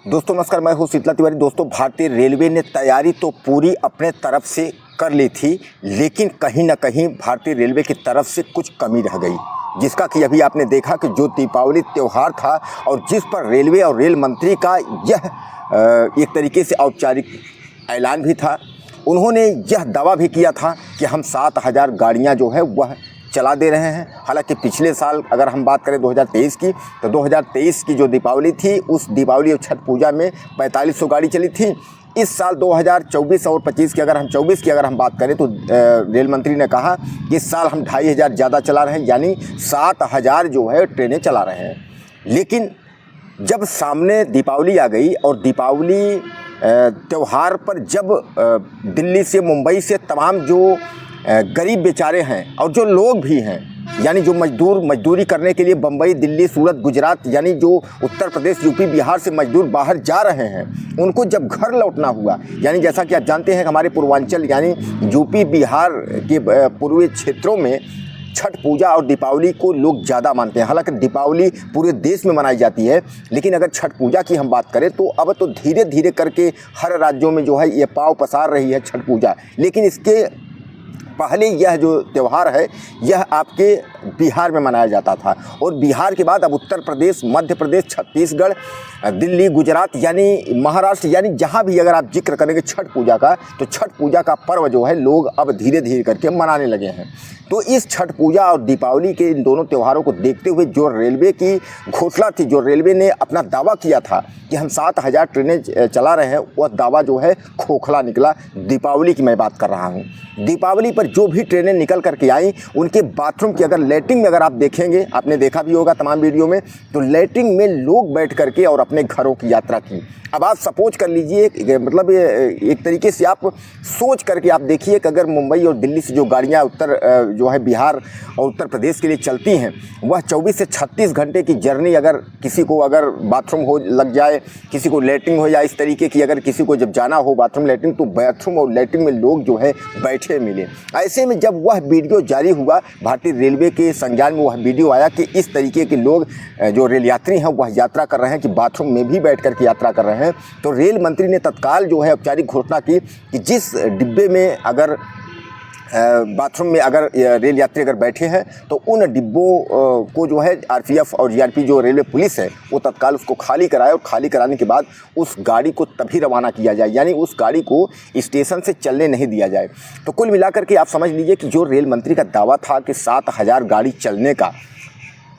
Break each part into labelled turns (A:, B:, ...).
A: दोस्तों नमस्कार, मैं हूं शीतला तिवारी। दोस्तों भारतीय रेलवे ने तैयारी तो पूरी अपने तरफ से कर ली थी, लेकिन कहीं ना कहीं भारतीय रेलवे की तरफ से कुछ कमी रह गई, जिसका कि अभी आपने देखा कि जो दीपावली त्यौहार था और जिस पर रेलवे और रेल मंत्री का यह एक तरीके से औपचारिक ऐलान भी था। उन्होंने यह दावा भी किया था कि हम 7000 गाड़ियाँ जो है वह चला दे रहे हैं। हालांकि पिछले साल अगर हम बात करें 2023 की, तो 2023 की जो दीपावली थी उस दीपावली और छठ पूजा में 4500 गाड़ी चली थी। इस साल 2024 और 25 की अगर हम बात करें तो रेल मंत्री ने कहा कि इस साल हम 2500 ज़्यादा चला रहे हैं, यानी 7000 जो है ट्रेनें चला रहे हैं। लेकिन जब सामने दीपावली आ गई और दीपावली त्यौहार पर जब दिल्ली से मुंबई से तमाम जो गरीब बेचारे हैं और जो लोग भी हैं, यानी जो मजदूरी करने के लिए बम्बई, दिल्ली, सूरत, गुजरात, यानी जो उत्तर प्रदेश, यूपी, बिहार से मजदूर बाहर जा रहे हैं, उनको जब घर लौटना हुआ, यानी जैसा कि आप जानते हैं हमारे पूर्वांचल यानी यूपी, बिहार के पूर्वी क्षेत्रों में छठ पूजा और दीपावली को लोग ज़्यादा मानते हैं। हालांकि दीपावली पूरे देश में मनाई जाती है, लेकिन अगर छठ पूजा की हम बात करें तो अब तो धीरे धीरे करके हर राज्यों में जो है ये पाँव पसार रही है छठ पूजा। लेकिन इसके पहले यह जो त्यौहार है यह आपके बिहार में मनाया जाता था, और बिहार के बाद अब उत्तर प्रदेश, मध्य प्रदेश, छत्तीसगढ़, दिल्ली, गुजरात, यानी महाराष्ट्र, यानी जहाँ भी अगर आप जिक्र करेंगे छठ पूजा का, तो छठ पूजा का पर्व जो है लोग अब धीरे धीरे करके मनाने लगे हैं। तो इस छठ पूजा और दीपावली के इन दोनों त्योहारों को देखते हुए जो रेलवे की घोषणा थी, जो रेलवे ने अपना दावा किया था कि हम 7000 ट्रेनें चला रहे हैं, वह दावा जो है खोखला निकला। दीपावली की मैं बात कर रहा हूँ। दीपावली पर जो भी ट्रेनें निकल करके आई, उनके बाथरूम की अगर लैट्रिन में अगर आप देखेंगे, आपने देखा भी होगा तमाम वीडियो में, तो लैट्रिन में लोग बैठ करके और अपने घरों की यात्रा की। अब आप सपोज कर लीजिए, मतलब एक तरीके से आप सोच करके आप देखिए कि अगर मुंबई और दिल्ली से जो गाड़ियाँ जो है बिहार और उत्तर प्रदेश के लिए चलती हैं, वह 24 से 36 घंटे की जर्नी, अगर किसी को अगर बाथरूम हो लग जाए, किसी को लैट्रिन हो जाए, इस तरीके की अगर किसी को जब जाना हो बाथरूम लैट्रिन, तो बाथरूम और लैट्रिन में लोग जो है बैठे मिले। ऐसे में जब वह वीडियो जारी हुआ, भारतीय रेलवे के संज्ञान में वह वीडियो आया कि इस तरीके के लोग जो रेल यात्री हैं वह यात्रा कर रहे हैं कि बाथरूम में भी बैठ करके यात्रा कर रहे हैं, तो रेल मंत्री ने तत्काल जो है औपचारिक घोषणा की कि जिस डिब्बे में अगर बाथरूम में अगर रेल यात्री अगर बैठे हैं, तो उन डिब्बों को जो है आरपीएफ और जीआरपी जो रेलवे पुलिस है वो तत्काल उसको खाली कराए, और खाली कराने के बाद उस गाड़ी को तभी रवाना किया जाए, यानी उस गाड़ी को स्टेशन से चलने नहीं दिया जाए। तो कुल मिलाकर के आप समझ लीजिए कि जो रेल मंत्री का दावा था कि 7000 गाड़ी चलने का,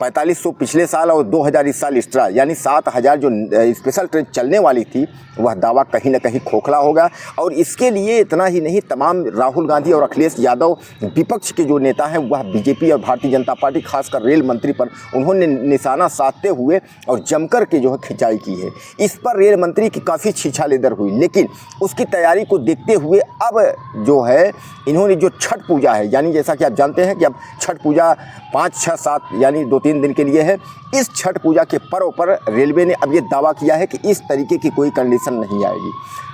A: 4500 पिछले साल और 2000 इस साल एक्स्ट्रा, यानी 7000 जो स्पेशल ट्रेन चलने वाली थी, वह दावा कहीं ना कहीं खोखला होगा। और इसके लिए इतना ही नहीं, तमाम राहुल गांधी और अखिलेश यादव विपक्ष के जो नेता हैं वह बीजेपी और भारतीय जनता पार्टी, खासकर रेल मंत्री पर उन्होंने निशाना साधते हुए और जमकर के जो है खिंचाई की है। इस पर रेल मंत्री की काफ़ी छीछालेदर हुई, लेकिन उसकी तैयारी को देखते हुए अब जो है इन्होंने जो छठ पूजा है, यानी जैसा कि आप जानते हैं कि अब छठ पूजा 5, 6, 7 यानी 2-3 दिन के लिए है। इस छठ पूजा के पर्व पर रेलवे ने अब ये दावा किया है कि इस तरीके की कोई कंडीशन नहीं आएगी।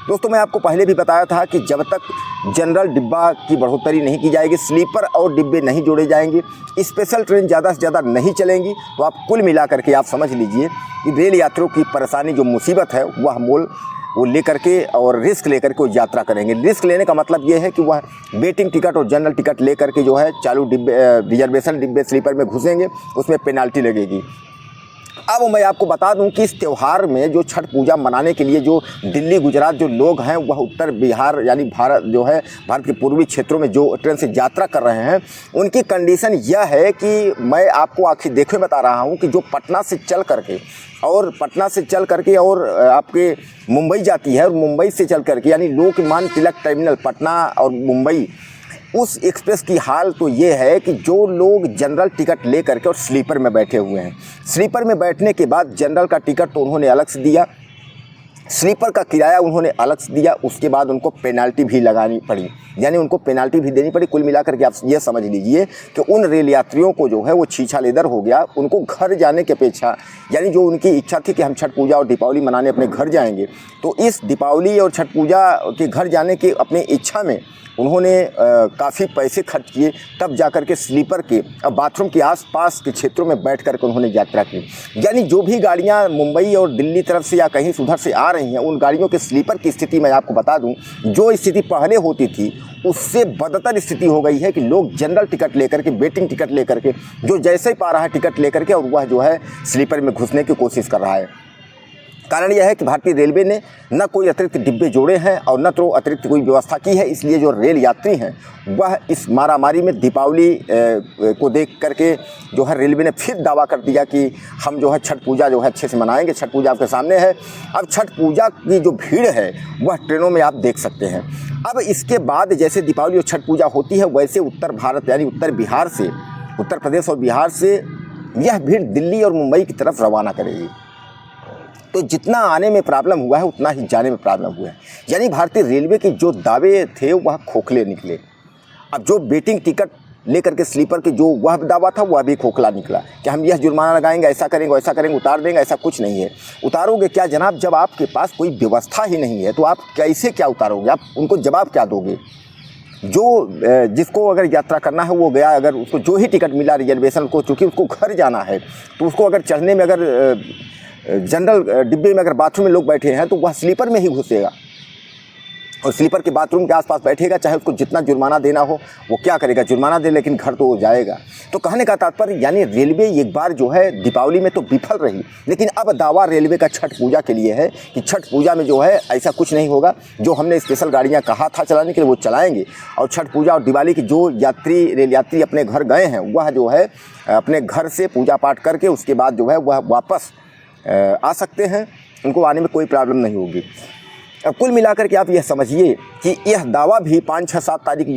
A: दोस्तों मैं आपको पहले भी बताया था कि जब तक जनरल डिब्बा की बढ़ोतरी नहीं की जाएगी, स्लीपर और डिब्बे नहीं जोड़े जाएंगे, स्पेशल ट्रेन ज़्यादा से ज़्यादा नहीं चलेंगी, तो आप कुल मिला करके आप समझ लीजिए कि रेल यात्रियों की परेशानी, जो मुसीबत है, वह मोल वो लेकर के और रिस्क लेकर के वो यात्रा करेंगे। रिस्क लेने का मतलब ये है कि वह वेटिंग टिकट और जनरल टिकट लेकर के जो है चालू डिब्बे, रिजर्वेशन डिब्बे, स्लीपर में घुसेंगे, उसमें पेनाल्टी लगेगी। अब मैं आपको बता दूं कि इस त्यौहार में जो छठ पूजा मनाने के लिए जो दिल्ली, गुजरात जो लोग हैं, वह उत्तर बिहार यानी भारत जो है भारत के पूर्वी क्षेत्रों में जो ट्रेन से यात्रा कर रहे हैं, उनकी कंडीशन यह है कि मैं आपको आखिर देखे बता रहा हूं कि जो पटना से चल करके और आपके मुंबई जाती है, और मुंबई से चल करके यानी लोकमान्य तिलक टर्मिनल पटना और मुंबई, उस एक्सप्रेस की हाल तो ये है कि जो लोग जनरल टिकट ले करके और स्लीपर में बैठे हुए हैं, स्लीपर में बैठने के बाद जनरल का टिकट तो उन्होंने अलग से दिया, स्लीपर का किराया उन्होंने अलग से दिया, उसके बाद उनको पेनाल्टी भी लगानी पड़ी। यानी उनको पेनाल्टी भी देनी पड़ी। कुल मिलाकर के आप ये समझ लीजिए कि उन रेल यात्रियों को जो है वो छीछा लेदर हो गया। उनको घर जाने की अपेक्षा, यानी जो उनकी इच्छा थी कि हम छठ पूजा और दीपावली मनाने अपने घर जाएंगे, तो इस दीपावली और छठ पूजा के घर जाने की अपनी इच्छा में उन्होंने काफ़ी पैसे खर्च किए, तब जाकर के स्लीपर के बाथरूम के आसपास के क्षेत्रों में बैठ कर के उन्होंने यात्रा की। यानी जो भी गाड़ियां मुंबई और दिल्ली तरफ से या कहीं उधर से आ रही हैं, उन गाड़ियों के स्लीपर की स्थिति मैं आपको बता दूं, जो स्थिति पहले होती थी उससे बदतर स्थिति हो गई है कि लोग जनरल टिकट लेकर के, वेटिंग टिकट लेकर के, जो जैसे ही पा रहा है टिकट लेकर के, और वह जो है स्लीपर में घुसने की कोशिश कर रहा है। कारण यह है कि भारतीय रेलवे ने न कोई अतिरिक्त डिब्बे जोड़े हैं और न तो अतिरिक्त कोई व्यवस्था की है। इसलिए जो रेल यात्री हैं वह इस मारामारी में दीपावली को देख करके जो है रेलवे ने फिर दावा कर दिया कि हम जो है छठ पूजा जो है अच्छे से मनाएंगे। छठ पूजा आपके सामने है। अब छठ पूजा की जो भीड़ है वह ट्रेनों में आप देख सकते हैं। अब इसके बाद जैसे दीपावली और छठ पूजा होती है, वैसे उत्तर भारत यानी उत्तर बिहार से, उत्तर प्रदेश और बिहार से यह भीड़ दिल्ली और मुंबई की तरफ रवाना करेगी। तो जितना आने में प्रॉब्लम हुआ है उतना ही जाने में प्रॉब्लम हुआ है। यानी भारतीय रेलवे के जो दावे थे वह खोखले निकले। अब जो वेटिंग टिकट लेकर के स्लीपर के जो वह दावा था वह भी खोखला निकला कि हम यह जुर्माना लगाएंगे, ऐसा करेंगे, वैसा करेंगे, उतार देंगे। ऐसा कुछ नहीं है। उतारोगे क्या जनाब? जब आपके पास कोई व्यवस्था ही नहीं है तो आप कैसे क्या उतारोगे? आप उनको जवाब क्या दोगे? जो जिसको अगर यात्रा करना है वो गया, अगर उसको जो ही टिकट मिला रिजर्वेशन को, चूँकि उसको घर जाना है, तो उसको अगर चढ़ने में अगर जनरल डिब्बे में अगर बाथरूम में लोग बैठे हैं तो वह स्लीपर में ही घुसेगा और स्लीपर के बाथरूम के आसपास बैठेगा। चाहे उसको जितना जुर्माना देना हो वो क्या करेगा? जुर्माना दे, लेकिन घर तो वो जाएगा। तो कहने का तात्पर्य यानी रेलवे एक बार जो है दीपावली में तो विफल रही, लेकिन अब दावा रेलवे का छठ पूजा के लिए है कि छठ पूजा में जो है ऐसा कुछ नहीं होगा। जो हमने स्पेशल गाड़ियाँ कहा था चलाने के लिए वो चलाएँगे, और छठ पूजा और दिवाली की जो रेल यात्री अपने घर गए हैं वह जो है अपने घर से पूजा पाठ करके उसके बाद जो है वह वापस आ सकते हैं। उनको आने में कोई प्रॉब्लम नहीं होगी। अब कुल मिलाकर के आप यह समझिए कि यह दावा भी 5, 6, 7 तारीख